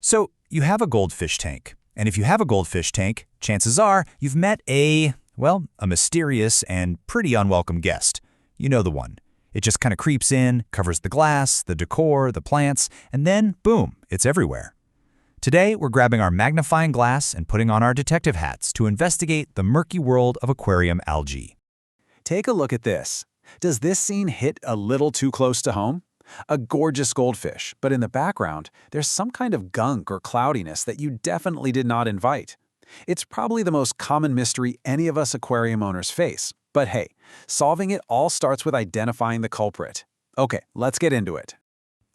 So you have a goldfish tank. And if you have a goldfish tank, chances are you've met a mysterious and pretty unwelcome guest. You know the one. It just kind of creeps in, covers the glass, the decor, the plants, and then, boom, it's everywhere. Today, we're grabbing our magnifying glass and putting on our detective hats to investigate the murky world of aquarium algae. Take a look at this. Does this scene hit a little too close to home? A gorgeous goldfish, but in the background, there's some kind of gunk or cloudiness that you definitely did not invite. It's probably the most common mystery any of us aquarium owners face. But hey, solving it all starts with identifying the culprit. Okay, let's get into it.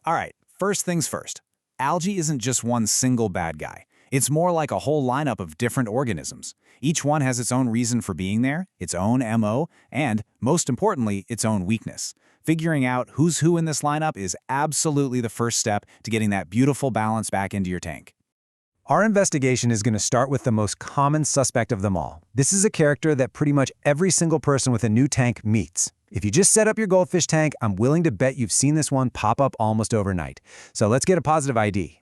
All right, first things first. Algae isn't just one single bad guy. It's more like a whole lineup of different organisms. Each one has its own reason for being there, its own MO, and, most importantly, its own weakness. Figuring out who's who in this lineup is absolutely the first step to getting that beautiful balance back into your tank. Our investigation is going to start with the most common suspect of them all. This is a character that pretty much every single person with a new tank meets. If you just set up your goldfish tank, I'm willing to bet you've seen this one pop up almost overnight. So let's get a positive ID.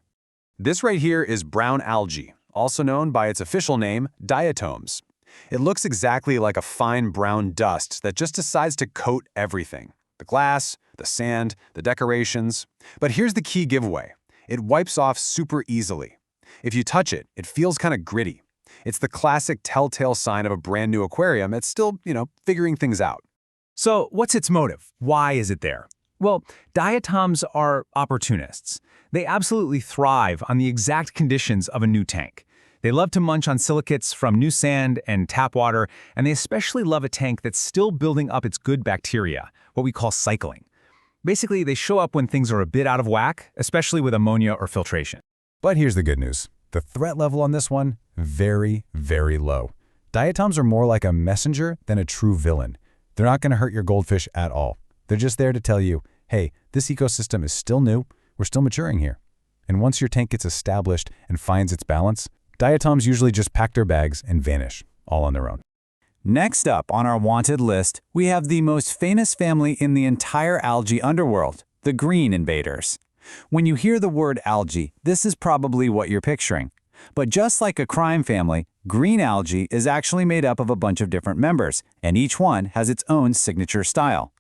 This right here is brown algae, also known by its official name, diatoms. It looks exactly like a fine brown dust that just decides to coat everything. The glass, the sand, the decorations. But here's the key giveaway. It wipes off super easily. If you touch it, it feels kind of gritty. It's the classic telltale sign of a brand new aquarium that's still, figuring things out. So what's its motive? Why is it there? Well, diatoms are opportunists. They absolutely thrive on the exact conditions of a new tank. They love to munch on silicates from new sand and tap water, and they especially love a tank that's still building up its good bacteria, what we call cycling. Basically, they show up when things are a bit out of whack, especially with ammonia or filtration. But here's the good news. The threat level on this one, very, very low. Diatoms are more like a messenger than a true villain. They're not going to hurt your goldfish at all. They're just there to tell you, hey, this ecosystem is still new, we're still maturing here. And once your tank gets established and finds its balance, diatoms usually just pack their bags and vanish, all on their own. Next up on our wanted list, we have the most famous family in the entire algae underworld, the green invaders. When you hear the word algae, this is probably what you're picturing. But just like a crime family, green algae is actually made up of a bunch of different members, and each one has its own signature style.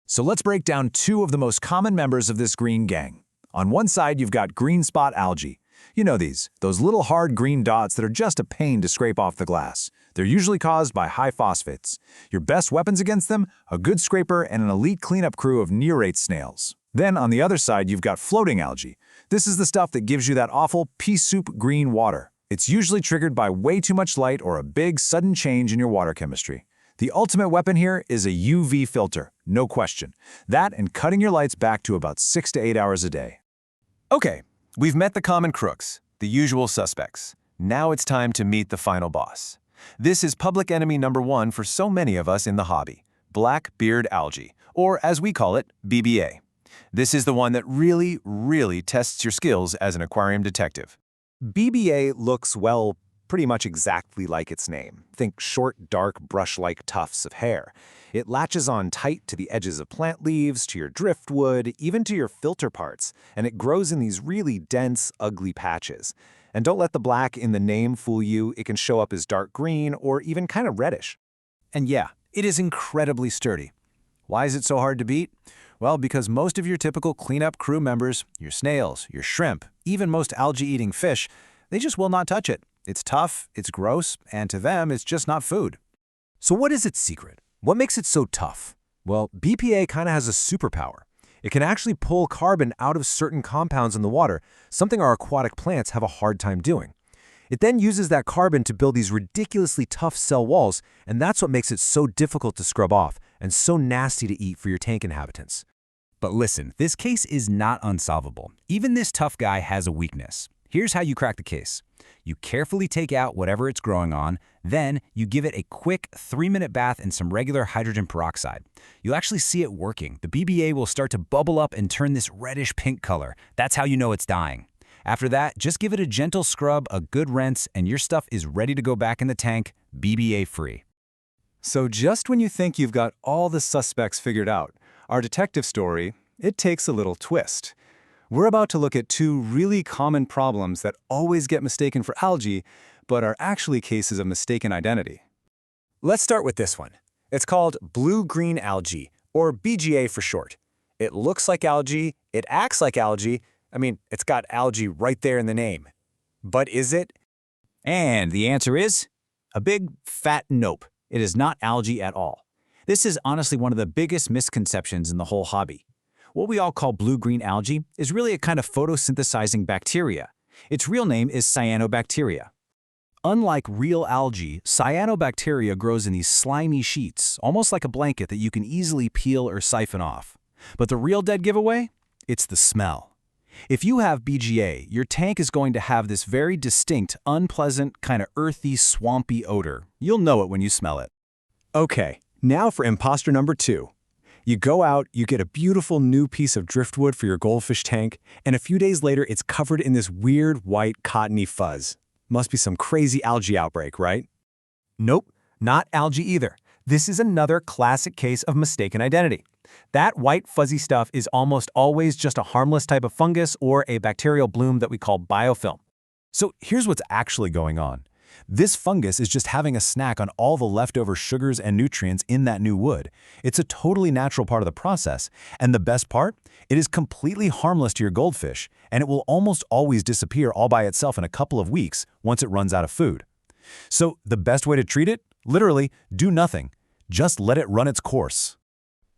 So let's break down two of the most common members of this green gang. On one side, you've got green spot algae. You know those little hard green dots that are just a pain to scrape off the glass. They're usually caused by high phosphates. Your best weapons against them, a good scraper and an elite cleanup crew of nearate snails. Then on the other side, you've got floating algae. This is the stuff that gives you that awful pea soup green water. It's usually triggered by way too much light or a big sudden change in your water chemistry. The ultimate weapon here is a UV filter, no question. That and cutting your lights back to about 6 to 8 hours a day. Okay, we've met the common crooks, the usual suspects. Now it's time to meet the final boss. This is public enemy number one for so many of us in the hobby, black beard algae, or as we call it, BBA. This is the one that really tests your skills as an aquarium detective. BBA looks, well, pretty much exactly like its name. Think short, dark, brush-like tufts of hair. It latches on tight to the edges of plant leaves, to your driftwood, even to your filter parts, and it grows in these really dense, ugly patches. And don't let the black in the name fool you. It can show up as dark green or even kind of reddish. And yeah, it is incredibly sturdy. Why is it so hard to beat? Well, because most of your typical cleanup crew members, your snails, your shrimp, even most algae-eating fish, they just will not touch it. It's tough, it's gross, and to them, it's just not food. So what is its secret? What makes it so tough? Well, BPA kind of has a superpower. It can actually pull carbon out of certain compounds in the water, something our aquatic plants have a hard time doing. It then uses that carbon to build these ridiculously tough cell walls, and that's what makes it so difficult to scrub off and so nasty to eat for your tank inhabitants. But listen, this case is not unsolvable. Even this tough guy has a weakness. Here's how you crack the case. You carefully take out whatever it's growing on, then you give it a quick 3-minute bath in some regular hydrogen peroxide. You'll actually see it working. The BBA will start to bubble up and turn this reddish-pink color. That's how you know it's dying. After that, just give it a gentle scrub, a good rinse, and your stuff is ready to go back in the tank, BBA-free. So just when you think you've got all the suspects figured out, our detective story, it takes a little twist. We're about to look at two really common problems that always get mistaken for algae, but are actually cases of mistaken identity. Let's start with this one. It's called blue-green algae, or BGA for short. It looks like algae, it acts like algae. I mean, it's got algae right there in the name. But is it? And the answer is a big, fat nope. It is not algae at all. This is honestly one of the biggest misconceptions in the whole hobby. What we all call blue-green algae is really a kind of photosynthesizing bacteria. Its real name is cyanobacteria. Unlike real algae, cyanobacteria grows in these slimy sheets, almost like a blanket that you can easily peel or siphon off. But the real dead giveaway? It's the smell. If you have BGA, your tank is going to have this very distinct, unpleasant, kind of earthy, swampy odor. You'll know it when you smell it. Okay, now for imposter number 2. You go out, you get a beautiful new piece of driftwood for your goldfish tank, and a few days later it's covered in this weird white cottony fuzz. Must be some crazy algae outbreak, right? Nope, not algae either. This is another classic case of mistaken identity. That white fuzzy stuff is almost always just a harmless type of fungus or a bacterial bloom that we call biofilm. So here's what's actually going on. This fungus is just having a snack on all the leftover sugars and nutrients in that new wood. It's a totally natural part of the process, and the best part? It is completely harmless to your goldfish, and it will almost always disappear all by itself in a couple of weeks once it runs out of food. So the best way to treat it? Literally, do nothing. Just let it run its course.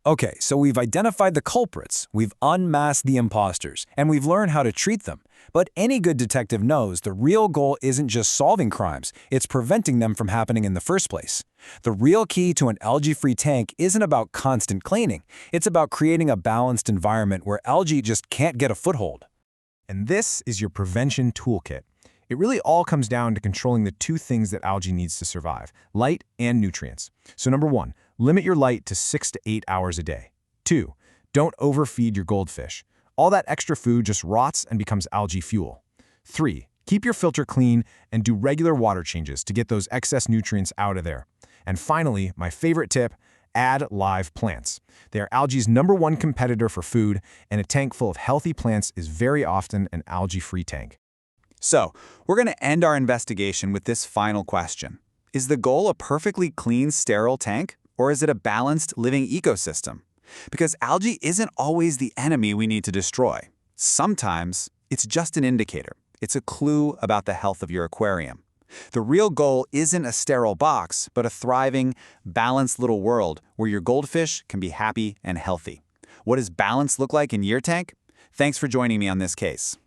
Okay, so we've identified the culprits, we've unmasked the imposters, and we've learned how to treat them. But any good detective knows the real goal isn't just solving crimes, it's preventing them from happening in the first place. The real key to an algae-free tank isn't about constant cleaning, it's about creating a balanced environment where algae just can't get a foothold. And this is your prevention toolkit. It really all comes down to controlling the two things that algae needs to survive, light and nutrients. So number 1, limit your light to 6 to 8 hours a day. 2, don't overfeed your goldfish. All that extra food just rots and becomes algae fuel. 3, keep your filter clean and do regular water changes to get those excess nutrients out of there. And finally, my favorite tip, add live plants. They are algae's #1 competitor for food, and a tank full of healthy plants is very often an algae-free tank. So, we're going to end our investigation with this final question. Is the goal a perfectly clean, sterile tank, or is it a balanced, living ecosystem? Because algae isn't always the enemy we need to destroy. Sometimes, it's just an indicator. It's a clue about the health of your aquarium. The real goal isn't a sterile box, but a thriving, balanced little world where your goldfish can be happy and healthy. What does balance look like in your tank? Thanks for joining me on this case.